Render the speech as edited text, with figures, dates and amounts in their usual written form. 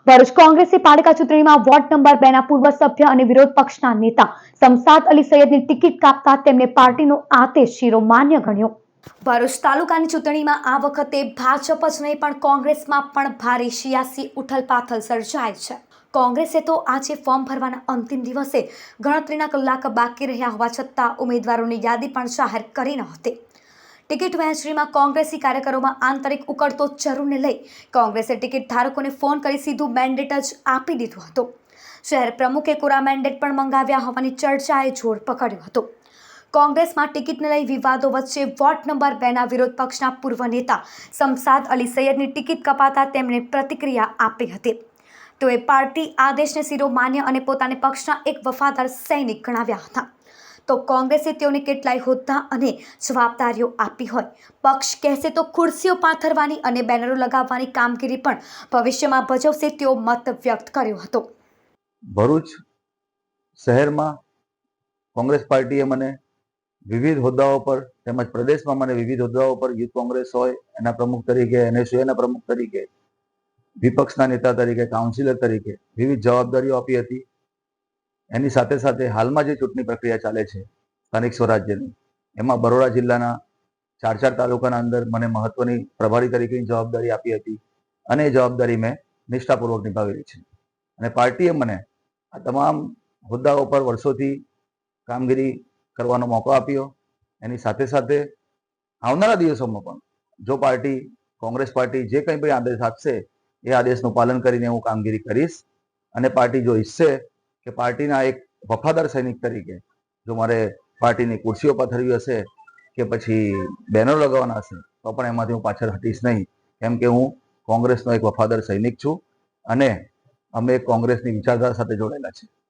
ભરૂચ કોંગ્રેસી પાલિકા ચૂંટણીમાં વોર્ડ નંબર 2 ના પૂર્વ સભ્ય અને વિરોધ પક્ષના નેતા શમશાદ અલી સૈયદની ટિકિટ કાપતા તેમને પાર્ટીનો આદેશ શિરોમાન્ય ગણ્યો। ભરૂચ તાલુકાની ચૂંટણીમાં આ વખતે ભાજપ જ નહીં પણ કોંગ્રેસમાં પણ ભારે સિયાસી ઉથલપાથલ સર્જાય છે। કોંગ્રેસે તો આજે ફોર્મ ભરવાના અંતિમ દિવસે ગણતરીના કલાક બાકી રહ્યા હોવા છતાં ઉમેદવારોની યાદી પણ જાહેર કરી ન હતી। ટિકિટ વહેંચણીમાં કોંગ્રેસી કાર્યકરોમાં આંતરિક ઉકળતો ચરૂને લઈ કોંગ્રેસે ટિકિટ ધારકોને ફોન કરી સીધું મેન્ડેટ જ આપી દીધું હતું। શહેર પ્રમુખે કોરા મેન્ડેટ પણ મંગાવ્યા હોવાની ચર્ચાએ જોર પકડ્યું હતું। કોંગ્રેસમાં ટિકિટને લઈ વિવાદો વચ્ચે વોર્ડ નંબર 2 ના વિરોધ પક્ષના પૂર્વ નેતા શમશાદ અલી સૈયદની ટિકિટ કપાતા તેમણે પ્રતિક્રિયા આપી હતી। તેઓએ પાર્ટી આદેશને શિરોમાન્ય અને પોતાને પક્ષના એક વફાદાર સૈનિક ગણાવ્યા હતા। તો કોંગ્રેસે તેઓને કેટલાય હોદ્દા અને જવાબદારીઓ આપી હોય। પક્ષ કહેશે તો ખુરશીઓ પાથરવાની અને બેનરો લગાવવાની કામગીરી પણ ભવિષ્યમાં ભજવશે તેવો મત વ્યક્ત કર્યો હતો। ભરૂચ શહેરમાં કોંગ્રેસ પાર્ટીએ મને વિવિધ હોદ્દાઓ પર તેમજ પ્રદેશમાં મને વિવિધ હોદ્દાઓ પર યુથ કોંગ્રેસ હોય એના પ્રમુખ તરીકે, NSUના પ્રમુખ તરીકે, વિપક્ષના નેતા તરીકે, કાઉન્સિલર તરીકે વિવિધ જવાબદારીઓ આપી હતી। એની સાથે સાથે હાલમાં જે ચૂંટણી પ્રક્રિયા ચાલે છે સ્થાનિક સ્વરાજ્યની, એમાં બરોડા જિલ્લાના 4 તાલુકાના અંદર મને મહત્વની પ્રભારી તરીકેની જવાબદારી આપી હતી અને એ જવાબદારી મેં નિષ્ઠાપૂર્વક નિભાવેલી છે। અને પાર્ટીએ મને આ તમામ હોદ્દાઓ પર વર્ષોથી કામગીરી કરવાનો મોકો આપ્યો। એની સાથે સાથે આવનારા દિવસોમાં પણ જો પાર્ટી, કોંગ્રેસ પાર્ટી જે કંઈ પણ આદેશ આપશે એ આદેશનું પાલન કરીને હું કામગીરી કરીશ। અને પાર્ટી જો ઈચ્છે કે પાર્ટીના એક વફાદાર સૈનિક તરીકે જો મારે પાર્ટીની ખુરશીઓ પાથરવી હશે કે પછી બેનરો લગાવવાના હશે તો પણ એમાંથી હું પાછળ હટીશ નહીં, કેમ કે હું કોંગ્રેસનો એક વફાદાર સૈનિક છું અને અમે કોંગ્રેસની વિચારધારા સાથે જોડાયેલા છે।